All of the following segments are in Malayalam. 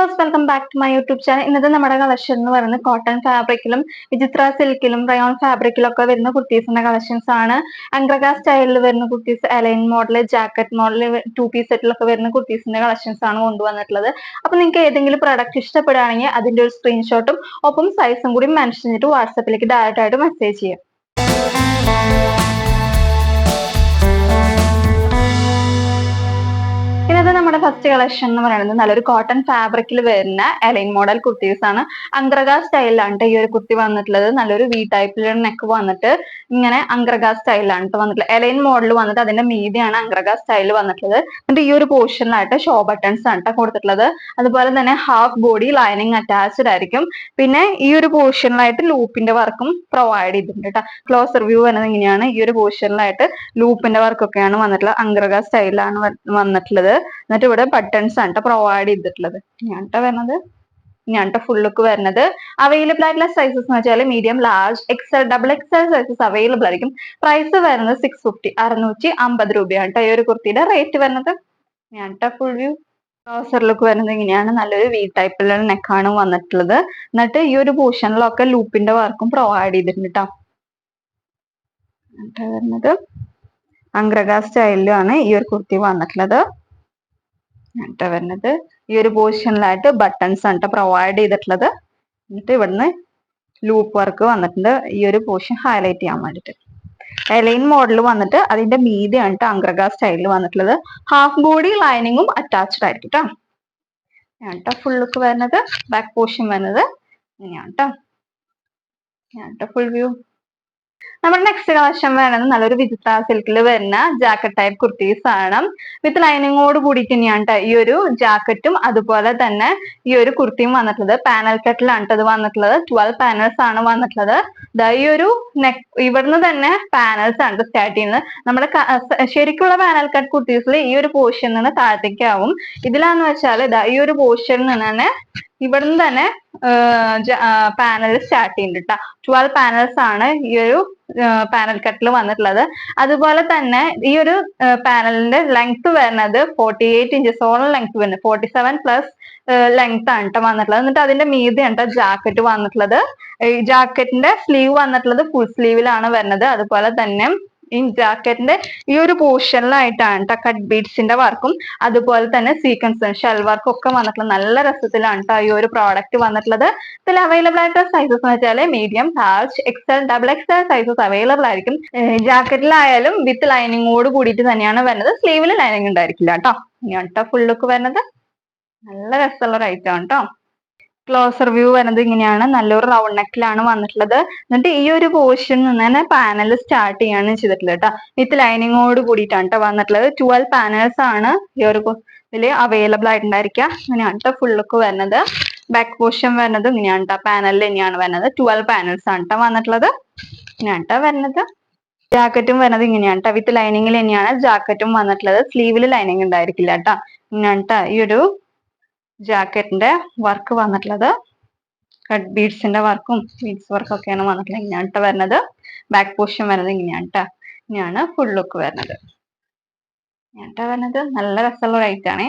Viewers, welcome back to my YouTube channel. ഇന്നത്തെ നമ്മുടെ കളക്ഷൻ എന്ന് പറയുന്നത് കോട്ടൺ ഫാബ്രിക്കിലും വിചിത്ര സിൽക്കിലും റയോൺ ഫാബ്രിക്കിലും ഒക്കെ വരുന്ന കുർത്തീസിന്റെ കളക്ഷൻസ് ആണ്. അംഗ്രഗ സ്റ്റൈലിൽ വരുന്ന kurtis, A line model, jacket model, 2 piece സെറ്റിലൊക്കെ വരുന്ന കുർത്തീസിന്റെ കളക്ഷൻസ് ആണ് കൊണ്ടുവന്നിട്ടുള്ളത്. അപ്പൊ നിങ്ങൾക്ക് ഏതെങ്കിലും പ്രൊഡക്റ്റ് ഇഷ്ടപ്പെടുകയാണെങ്കിൽ അതിന്റെ ഒരു സ്ക്രീൻഷോട്ടും ഒപ്പം സൈസും കൂടി മെൻഷൻ ചെയ്തിട്ട് വാട്സാപ്പിലേക്ക് ഡയറക്റ്റ് ആയിട്ട് മെസ്സേജ് ചെയ്യാം. ഇന്നത്തെ നമ്മുടെ ഫസ്റ്റ് കളക്ഷൻ എന്ന് പറയുന്നത് നല്ലൊരു കോട്ടൺ ഫാബ്രിക്കിൽ വരുന്ന അലൈൻ മോഡൽ കുർത്തീസ് ആണ്. അംഗ്രഗ സ്റ്റൈലിലാണ് ഈ ഒരു കുർത്തി വന്നിട്ടുള്ളത്. നല്ലൊരു വി ടൈപ്പിലുള്ള നെക്ക് വന്നിട്ട് ഇങ്ങനെ അംഗ്രഗ സ്റ്റൈലിലാണ് വന്നിട്ടുള്ളത്. അലൈൻ മോഡൽ വന്നിട്ട് അതിന്റെ മീതിയാണ് അംഗ്രഗ സ്റ്റൈൽ വന്നിട്ടുള്ളത്. എന്നിട്ട് ഈ ഒരു പോർഷനിലായിട്ട് ഷോ ബട്ടൺസ് ആണ് കൊടുത്തിട്ടുള്ളത്. അതുപോലെ തന്നെ ഹാഫ് ബോഡി ലൈനിങ് അറ്റാച്ച്ഡ് ആയിരിക്കും. പിന്നെ ഈ ഒരു പോർഷനിലായിട്ട് ലൂപ്പിന്റെ വർക്കും പ്രൊവൈഡ് ചെയ്തിട്ടുണ്ട് കേട്ടോ. ക്ലോസർ വ്യൂ വരുന്നത് ഇങ്ങനെയാണ്. ഈ ഒരു പോർഷനിലായിട്ട് ലൂപ്പിന്റെ വർക്കൊക്കെയാണ് വന്നിട്ടുള്ളത്. അംഗ്രഗ സ്റ്റൈലാണ് വന്നിട്ടുള്ളത്. എന്നിട്ട് ഇവിടെ ബട്ടൺസ് ആണ് പ്രൊവൈഡ് ചെയ്തിട്ടുള്ളത്. ഞാനിട്ട് വരുന്നത് ഞാനിട്ട് ഫുൾ ലുക്ക് വരുന്നത്. അവൈലബിൾ ആയിട്ടുള്ള സൈസസ് എന്ന് വെച്ചാൽ medium, large, XL, double XL sizes available ആയിരിക്കും. പ്രൈസ് വരുന്നത് 650 650 രൂപയാണ് ഈ ഒരു കുർത്തിയുടെ റേറ്റ് വരുന്നത്. ഞാനിട്ട് ഫുൾ വ്യൂ ക്ലോസർ ലുക്ക് വരുന്നത് ഇങ്ങനെയാണ്. നല്ലൊരു വി ടൈപ്പിലുള്ള നെക്കാണ് വന്നിട്ടുള്ളത്. എന്നിട്ട് ഈ ഒരു പോർഷനിലൊക്കെ ലൂപ്പിന്റെ വർക്കും പ്രൊവൈഡ് ചെയ്തിട്ടുണ്ട് കേട്ടോ. വരുന്നത് അംഗ്രഗ സ്റ്റൈലിലാണ് ഈ ഒരു കുർത്തി വന്നിട്ടുള്ളത്. വരുന്നത് ഈ ഒരു പോർഷനിലായിട്ട് ബട്ടൺസ് ആണ് പ്രൊവൈഡ് ചെയ്തിട്ടുള്ളത്. എന്നിട്ട് ഇവിടുന്ന് ലൂപ്പ് വർക്ക് വന്നിട്ടുണ്ട് ഈ ഒരു പോർഷൻ ഹൈലൈറ്റ് ചെയ്യാൻ വേണ്ടിട്ട്. എലൈൻ മോഡൽ വന്നിട്ട് അതിന്റെ മീതിയാണ് അംഗ്രഗ സ്റ്റൈലിൽ വന്നിട്ടുള്ളത്. ഹാഫ് ബോഡി ലൈനിങ്ങും അറ്റാച്ച്ഡ് ആയിരിക്കും കേട്ടോ. ഫുൾ ലുക്ക് വരുന്നത്. ബാക്ക് പോർഷൻ വരുന്നത് ഇങ്ങനെയാണ് കേട്ടോ. Full view. നമ്മുടെ നെക്സ്റ്റ് കളക്ഷൻ വരുന്നത് നല്ലൊരു വിചിത്ര സിൽക്കിൽ വരുന്ന ജാക്കറ്റ് ടൈപ്പ് കുർത്തീസ് ആണ്. വിത്ത് ലൈനിങ്ങോട് കൂടിയിട്ട് തന്നെയാണ് ഈ ഒരു ജാക്കറ്റും അതുപോലെ തന്നെ ഈ ഒരു കുർത്തിയും വന്നിട്ടുള്ളത്. പാനൽ കട്ടിലാണ് ഇത് വന്നിട്ടുള്ളത്. 12 പാനൽസ് ആണ് വന്നിട്ടുള്ളത്. ഈ ഒരു നെക്ക് ഇവിടുന്ന് തന്നെ പാനൽസ് ആണ് സ്റ്റാർട്ട് ചെയ്യുന്നത്. നമ്മുടെ ശരിക്കുള്ള പാനൽ കട്ട് കുർത്തീസിൽ ഈ ഒരു പോർഷനിൽ നിന്ന് താഴത്തേക്കാവും. ഇതിലാന്ന് വെച്ചാൽ ഈ ഒരു പോർഷനിൽ നിന്ന് തന്നെ ഇവിടുന്ന് തന്നെ പാനൽ സ്റ്റാർട്ട് ചെയ്യുന്നുണ്ട് കേട്ടോ. 12 പാനൽസ് ആണ് ഈ ഒരു പാനൽ കട്ടിൽ വന്നിട്ടുള്ളത്. അതുപോലെ തന്നെ ഈ ഒരു പാനലിന്റെ ലെങ്ത് വരുന്നത് 48 ഇഞ്ചസോളം ലെങ്ത് വരുന്നത്. 47 പ്ലസ് ലെങ്ത് ആണ് കേട്ടോ വന്നിട്ടുള്ളത്. എന്നിട്ട് അതിന്റെ മീതെയാണ് ജാക്കറ്റ് വന്നിട്ടുള്ളത്. ഈ ജാക്കറ്റിന്റെ സ്ലീവ് വന്നിട്ടുള്ളത് ഫുൾ സ്ലീവിലാണ് വരുന്നത്. അതുപോലെ തന്നെ ഈ ജാക്കറ്റിന്റെ ഈ ഒരു പോർഷനിലായിട്ടാണ് കട്ട് ബീഡ്സിന്റെ വർക്കും അതുപോലെ തന്നെ സീക്വൻസ് ഷെൽ വർക്കും ഒക്കെ വന്നിട്ടുള്ളത്. നല്ല രസത്തിലാണ് ഈ ഒരു പ്രോഡക്റ്റ് വന്നിട്ടുള്ളത്. ഇതിൽ അവൈലബിൾ ആയിട്ടുള്ള സൈസസ് എന്ന് വെച്ചാൽ medium, large, XL, double XL sizes available ആയിരിക്കും. ജാക്കറ്റിലായാലും വിത്ത് ലൈനിങ്ങോട് കൂടിയിട്ട് തന്നെയാണ് വരുന്നത്. സ്ലീവിൽ ലൈനിങ് ഉണ്ടായിരിക്കില്ല കേട്ടോ. ഇങ്ങനെയാണ് ഫുൾ ലുക്ക് വരുന്നത്. നല്ല രസമുള്ള ഒരു ഐറ്റം ആണ് കേട്ടോ. ക്ലോസർ വ്യൂ വരുന്നത് ഇങ്ങനെയാണ്. നല്ലൊരു റൗണ്ട് നെക്കിലാണ് വന്നിട്ടുള്ളത്. എന്നിട്ട് ഈ ഒരു പോർഷനിൽ നിന്ന് തന്നെ പാനൽ സ്റ്റാർട്ട് ചെയ്യാണ് ചെയ്തിട്ടുള്ളത് കേട്ടോ. വിത്ത് ലൈനിങ്ങോട് കൂടിയിട്ടാണ് കേട്ടോ വന്നിട്ടുള്ളത്. 12 പാനൽസ് ആണ് ഈ ഒരു ഇതില് അവൈലബിൾ ആയിട്ടുണ്ടായിരിക്കുക. ഇങ്ങനെയാണ് ഫുൾ ലുക്ക് വരുന്നത്. ബാക്ക് പോർഷൻ വരുന്നത് ഇങ്ങനെയാണ് പാനലിൽ തന്നെയാണ് വരുന്നത്. 12 പാനൽസ് ആണ് കേട്ടോ വന്നിട്ടുള്ളത്. ഇങ്ങനെയാണ് വരുന്നത്. ജാക്കറ്റും വരുന്നത് ഇങ്ങനെയാണ് വിത്ത് ലൈനിങ്ങിൽ തന്നെയാണ് ജാക്കറ്റും വന്നിട്ടുള്ളത്. സ്ലീവിൽ ലൈനിങ് ഉണ്ടായിരിക്കില്ല കേട്ടോ. ഇങ്ങനെയാണ് ഈ ഒരു ജാക്കറ്റിന്റെ വർക്ക് വന്നിട്ടുള്ളത്. കട്ട് ബീഡ്സിന്റെ വർക്കും ബീഡ്സ് വർക്കും ഒക്കെയാണ് വന്നിട്ടുള്ളത്. ഇങ്ങനെയാണ് വരുന്നത്. ബാക്ക് പോർഷൻ വരുന്നത് ഇങ്ങനെയാണ് ഫുൾ ലുക്ക് വരുന്നത്. നല്ല രസമുള്ള ഒരു ഐറ്റം ആണ്.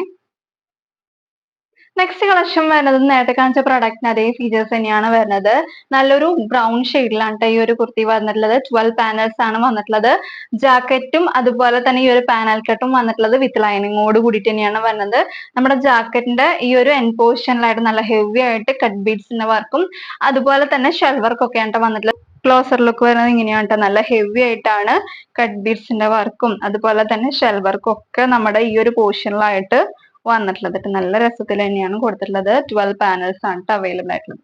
നെക്സ്റ്റ് കളക്ഷൻ വരുന്നത് നേരത്തെ കാണിച്ച പ്രൊഡക്റ്റിന് അതേ ഫീച്ചേഴ്സ് തന്നെയാണ് വരുന്നത്. നല്ലൊരു ബ്രൗൺ ഷെയ്ഡിലാണ് ഈ ഒരു കുർത്തി വന്നിട്ടുള്ളത്. 12 പാനൽസ് ആണ് വന്നിട്ടുള്ളത്. ജാക്കറ്റും അതുപോലെ തന്നെ ഈ ഒരു പാനൽ കട്ടും വന്നിട്ടുള്ളത് വിത്ത് ലൈനിങ്ങോട് കൂടിയിട്ട് തന്നെയാണ് വരുന്നത്. നമ്മുടെ ജാക്കറ്റിന്റെ ഈ ഒരു എൻ പോർഷനിലായിട്ട് നല്ല ഹെവി ആയിട്ട് കട്ട് ബീഡ്സിന്റെ വർക്കും അതുപോലെ തന്നെ ഷെൽ വർക്കും ഒക്കെയാണ് വന്നിട്ടുള്ളത്. ക്ലോസർ ലുക്ക് വരുന്നത് ഇങ്ങനെയാണ്. നല്ല ഹെവി ആയിട്ടാണ് കട്ട് ബീഡ്സിന്റെ വർക്കും അതുപോലെ തന്നെ ഷെൽ വർക്കും ഒക്കെ നമ്മുടെ ഈ ഒരു പോർഷനിലായിട്ട് വന്നിട്ടുള്ളത്. നല്ല രസത്തിൽ തന്നെയാണ് കൊടുത്തിട്ടുള്ളത്. 12 പാനൽസ് ആണ് അവൈലബിൾ ആയിട്ടുള്ളത്.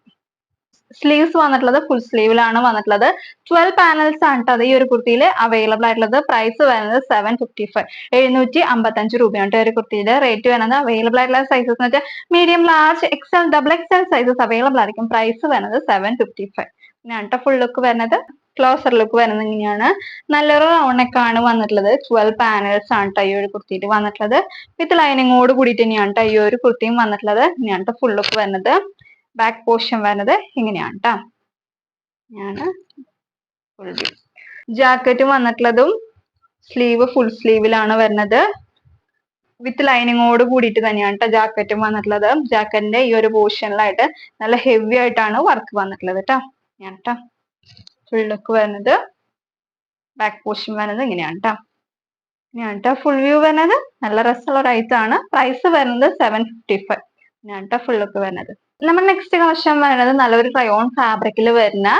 സ്ലീവ്സ് വന്നിട്ടുള്ളത് ഫുൾ സ്ലീവിലാണ് വന്നിട്ടുള്ളത്. 12 പാനൽസ് ആണ് ഈ ഒരു കുർത്തിയിൽ അവൈലബിൾ ആയിട്ടുള്ളത്. പ്രൈസ് വരുന്നത് 755 755 രൂപയാണ് ഒരു കുർത്തിയുടെ റേറ്റ് വരുന്നത്. അവൈലബിൾ ആയിട്ടുള്ള സൈസസ് എന്ന് വെച്ചാൽ medium, large, XL, double XL sizes available ആയിരിക്കും. പ്രൈസ് വരുന്നത് 755. ഇങ്ങനെയാണ് ഫുൾ ലുക്ക് വരുന്നത്. ക്ലോസർ ലുക്ക് വരുന്നത് ഇങ്ങനെയാണ്. നല്ലൊരു റൗണ്ട് നെക്ക് ആണ് വന്നിട്ടുള്ളത്. 12 പാനൽസ് ആണ് ഈ ഒരു കുർത്തിയിൽ വന്നിട്ടുള്ളത്. വിത്ത് ലൈനിങ്ങോട് കൂടിയിട്ട് തന്നെയാണ് ഈ ഒരു കുർത്തിയും വന്നിട്ടുള്ളത്. ഇങ്ങനെയാണ് ഫുൾ ലുക്ക് വരുന്നത്. ബാക്ക് പോർഷൻ വരുന്നത് ഇങ്ങനെയാണ് കേട്ടോ. Full view. ജാക്കറ്റ് വന്നിട്ടുള്ളതും സ്ലീവ് ഫുൾ സ്ലീവിലാണ് വരുന്നത്. വിത്ത് ലൈനിങ്ങോട് കൂടിയിട്ട് തന്നെയാണ് കേട്ടോ ജാക്കറ്റും വന്നിട്ടുള്ളത്. ജാക്കറ്റിന്റെ ഈ ഒരു പോർഷനിലായിട്ട് നല്ല ഹെവി ആയിട്ടാണ് വർക്ക് വന്നിട്ടുള്ളത് കേട്ടോ. ഞാൻ കേട്ടോ ഫുൾ ലുക്ക് വരുന്നത്, ബാക്ക് പോർഷൻ വരുന്നത് ഇങ്ങനെയാണ് കേട്ടോ. ഞാൻ കേട്ടോ ഫുൾ വ്യൂ വരുന്നത് നല്ല രസമുള്ള ഒരു ഐറ്റം ആണ്. പ്രൈസ് വരുന്നത് 755. ഞാൻ കേട്ടോ ഫുൾ ലുക്ക് വരുന്നത്. നമ്മൾ നെക്സ്റ്റ് കളക്ഷൻ വരുന്നത് നല്ലൊരു ക്രയോൺ ഫാബ്രിക്കിൽ വരുന്ന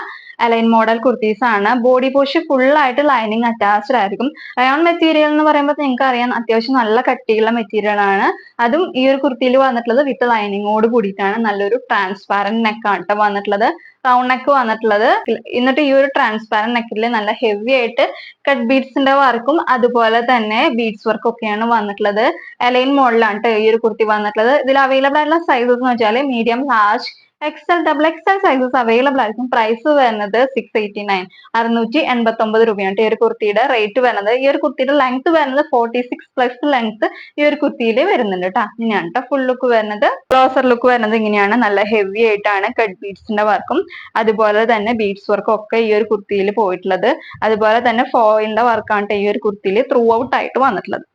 അലൈൻ മോഡൽ കുർത്തീസ് ആണ്. ബോഡി പോർഷൻ ഫുൾ ആയിട്ട് ലൈനിങ് അറ്റാച്ച്ഡ് ആയിരിക്കും. റയോൺ മെറ്റീരിയൽ എന്ന് പറയുമ്പോൾ നിങ്ങൾക്ക് അറിയാം അത്യാവശ്യം നല്ല കട്ടിയുള്ള മെറ്റീരിയൽ ആണ്. അതും ഈ ഒരു കുർത്തിയിൽ വന്നിട്ടുള്ളത് വിത്ത് ലൈനിങ്ങോട് കൂടിയിട്ടാണ്. നല്ലൊരു ട്രാൻസ്പാരന്റ് നെക്കാണ് ട്ടോ വന്നിട്ടുള്ളത്. റൗണ്ട് നെക്ക് വന്നിട്ടുള്ളത്. എന്നിട്ട് ഈ ഒരു ട്രാൻസ്പാരന്റ് നെക്കിൽ നല്ല ഹെവി ആയിട്ട് കട്ട് ബീഡ്സിന്റെ വർക്കും അതുപോലെ തന്നെ ബീഡ്സ് വർക്കും ഒക്കെയാണ് വന്നിട്ടുള്ളത്. അലൈൻ മോഡലാണ് ട്ടോ ഈ ഒരു കുർത്തി വന്നിട്ടുള്ളത്. ഇതിൽ അവൈലബിൾ ആയിട്ടുള്ള സൈസസ് എന്ന് വെച്ചാൽ medium, large, XL, double XL sizes available ആയിരിക്കും. പ്രൈസ് വരുന്നത് 689, 689 രൂപയാണ് ഈ ഒരു കുർത്തിയുടെ റേറ്റ് വരുന്നത്. ഈ ഒരു കുർത്തിയുടെ ലെങ്ത് വരുന്നത് 46+ ലെങ്ത് ഈ ഒരു കുർത്തിയിൽ വരുന്നുണ്ട് കേട്ടോ. ഇങ്ങനെയാണ് ട്ടോ ഫുൾ ലുക്ക് വരുന്നത്. ക്ലോസർ ലുക്ക് വരുന്നത് ഇങ്ങനെയാണ്. നല്ല ഹെവി ആയിട്ടാണ് കട്ട് ബീഡ്സിന്റെ വർക്കും അതുപോലെ തന്നെ ബീഡ്സ് വർക്കും ഒക്കെ ഈ ഒരു കുർത്തിയിൽ പോയിട്ടുള്ളത്. അതുപോലെ തന്നെ ഫോയിലിന്റെ വർക്കാണ് ഈ ഒരു കുർത്തിയിൽ ത്രൂ ഔട്ട് ആയിട്ട് വന്നിട്ടുള്ളത്.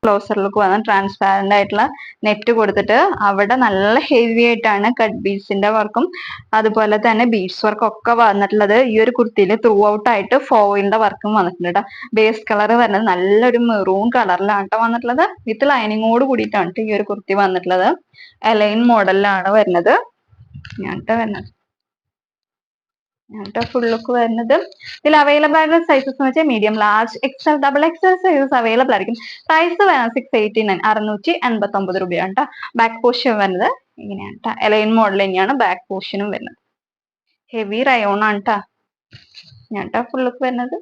ക്ലോസർ ലുക്ക് വന്ന് ട്രാൻസ്പാരന്റ് ആയിട്ടുള്ള നെറ്റ് കൊടുത്തിട്ട് അവിടെ നല്ല ഹെവി ആയിട്ടാണ് കട്ട് ബീഡ്സിന്റെ വർക്കും അതുപോലെ തന്നെ ബീഡ്സ് വർക്കും ഒക്കെ വന്നിട്ടുള്ളത്. ഈ ഒരു കുർത്തിയിൽ ത്രൂ ഔട്ട് ആയിട്ട് ഫോയിലിന്റെ വർക്കും വന്നിട്ടുണ്ട് കേട്ടോ. ബേസ് കളർ വരുന്നത് നല്ലൊരു മെറൂൺ കളറിലാണ് കേട്ടോ വന്നിട്ടുള്ളത്. വിത്ത് ലൈനിങ്ങോട് കൂടിയിട്ടാണ് ഈ ഒരു കുർത്തി വന്നിട്ടുള്ളത്. അലൈൻ മോഡലിലാണ് വരുന്നത്. ഞാൻ വരുന്നത് ഫുൾ ലുക്ക് വരുന്നത്. ഇതിൽ അവൈലബിൾ ആയിട്ടുള്ള സൈസസ് എന്ന് വെച്ചാൽ medium, large, XL, double XL sizes available ആയിരിക്കും. പ്രൈസ് വരുന്നത് 689, 689 രൂപയാണ് കേട്ടോ. ബാക്ക് പോർഷൻ വരുന്നത് ഇങ്ങനെയാണ് കേട്ടോ. എലൈൻ മോഡൽ തന്നെയാണ് ബാക്ക് പോർഷനും വരുന്നത്. ഹെവി റയോൺ ആണ് കേട്ടോ. ഞാൻ ഫുൾ ലുക്ക് വരുന്നത്.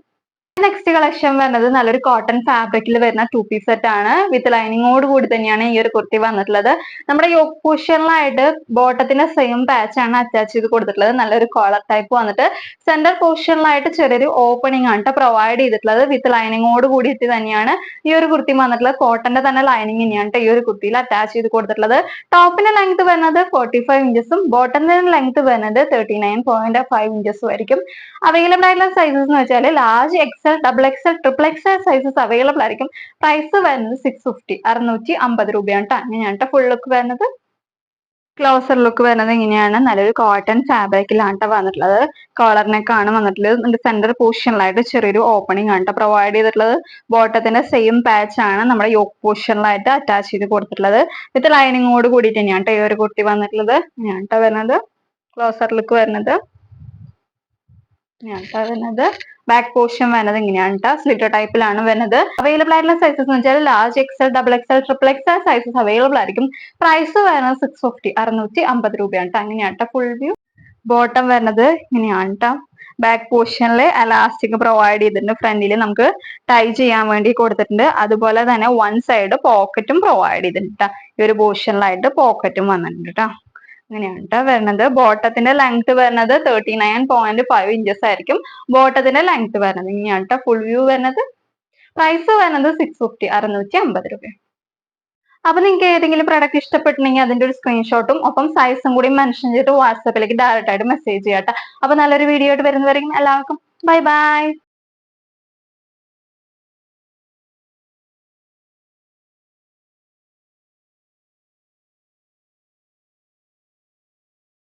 നെക്സ്റ്റ് കളക്ഷൻ വരുന്നത് നല്ലൊരു കോട്ടൺ ഫാബ്രിക്കിൽ വരുന്ന 2 പീസ് സെറ്റ് ആണ്. വിത്ത് ലൈനിങ്ങോട് കൂടി തന്നെയാണ് ഈ ഒരു കുർത്തി വന്നിട്ടുള്ളത്. നമ്മുടെ യോക്ക് പോർഷനിലായിട്ട് ബോട്ടത്തിന്റെ സെയിം പാച്ച് ആണ് അറ്റാച്ച് ചെയ്ത് കൊടുത്തിട്ടുള്ളത്. നല്ലൊരു കോളർ ടൈപ്പ് വന്നിട്ട് സെന്റർ പോർഷനിലായിട്ട് ചെറിയൊരു ഓപ്പണിംഗ് ആണ് ട്ടോ പ്രൊവൈഡ് ചെയ്തിട്ടുള്ളത്. വിത്ത് ലൈനിങ്ങോട് കൂടിയിട്ട് തന്നെയാണ് ഈ ഒരു കുർത്തി വന്നിട്ടുള്ളത്. കോട്ടന്റെ തന്നെ ലൈനിങ് തന്നെയാണ് ട്ടോ ഈ ഒരു കുർത്തിയിൽ അറ്റാച്ച് ചെയ്ത് കൊടുത്തിട്ടുള്ളത്. ടോപ്പിന്റെ ലെങ്ത് വരുന്നത് 45 ഇഞ്ചസും ബോട്ടത്തിന്റെ ലെങ്ത് വരുന്നത് 39.5 ഇഞ്ചസും ആയിരിക്കും. അവൈലബിൾ ആയിട്ടുള്ള സൈസസ് എന്ന് വെച്ചാൽ large, XL, double XL, triple XL sizes available ആയിരിക്കും. പ്രൈസ് വരുന്നത് 650, 650 രൂപയാണ് ട്ടോ. അങ്ങനെയാണ് ഫുൾ ലുക്ക് വരുന്നത്. ക്ലോസർ ലുക്ക് വരുന്നത് ഇങ്ങനെയാണ്. നല്ലൊരു കോട്ടൺ ഫാബ്രിക്കിലാണ് ട്ടോ വന്നിട്ടുള്ളത്. കോളർ നെക്ക് ആണ് വന്നിട്ടുള്ളത്. സെന്റർ പോർഷനിലായിട്ട് ചെറിയൊരു ഓപ്പണിംഗ് ആണ് ട്ടോ പ്രൊവൈഡ് ചെയ്തിട്ടുള്ളത്. ബോട്ടത്തിന്റെ സെയിം പാച്ച് ആണ് നമ്മുടെ യോക്ക് പോർഷനിലായിട്ട് അറ്റാച്ച് ചെയ്ത് കൊടുത്തിട്ടുള്ളത്. വിത്ത് ലൈനിങ്ങോട് കൂടിയിട്ട് തന്നെയാണ് ട്ടോ ഈ ഒരു കുർത്തി വന്നിട്ടുള്ളത്. ഇങ്ങനെയാണ് ട്ടോ വരുന്നത്. ക്ലോസർ ലുക്ക് വരുന്നത് വരുന്നത്. ബാക്ക് പോർഷൻ വരുന്നത് ഇങ്ങനെയാണ് ട്ടോ. സ്ലിറ്റർ ടൈപ്പിലാണ് വരുന്നത്. അവൈലബിൾ ആയിട്ടുള്ള സൈസസ് എന്ന് വെച്ചാൽ large, XL, double XL, triple XL sizes available ആയിരിക്കും. പ്രൈസ് വരുന്നത് 650, 650 രൂപയാണ് ട്ടോ. അങ്ങനെയാണ് ട്ടോ ഫുൾ വ്യൂ. ബോട്ടം വരുന്നത് ഇങ്ങനെയാണ് ട്ടോ. ബാക്ക് പോർഷനിൽ എലാസ്റ്റിക് പ്രൊവൈഡ് ചെയ്തിട്ടുണ്ട്. ഫ്രണ്ടിൽ നമുക്ക് ടൈ ചെയ്യാൻ വേണ്ടി കൊടുത്തിട്ടുണ്ട്. അതുപോലെ തന്നെ വൺ സൈഡ് പോക്കറ്റും പ്രൊവൈഡ് ചെയ്തിട്ടുണ്ട്. ഈ ഒരു പോർഷനിലായിട്ട് പോക്കറ്റും വന്നിട്ടുണ്ട് ട്ടോ. അങ്ങനെയാണ് ട്ടോ വരുന്നത്. ബോട്ടത്തിന്റെ ലെങ്ത് വരുന്നത് 39.5 ഇഞ്ചസ് ആയിരിക്കും. ബോട്ടത്തിന്റെ ലെങ്ത് വരുന്നത് ഇങ്ങനെയാണ് ട്ടോ ഫുൾ വ്യൂ വരുന്നത്. പ്രൈസ് വരുന്നത് 650, 650 രൂപ. അപ്പൊ നിങ്ങൾക്ക് ഏതെങ്കിലും പ്രൊഡക്റ്റ് ഇഷ്ടപ്പെട്ടിട്ടുണ്ടെങ്കിൽ അതിന്റെ ഒരു സ്ക്രീൻഷോട്ടും ഒപ്പം സൈസും കൂടി മെൻഷൻ ചെയ്തിട്ട് വാട്സാപ്പിലേക്ക് ഡയറക്റ്റ് ആയിട്ട് മെസ്സേജ് ചെയ്യാട്ടോ. അപ്പൊ നല്ലൊരു വീഡിയോ ആയിട്ട് വരുന്നവരെയും എല്ലാവർക്കും ബൈ ബൈ.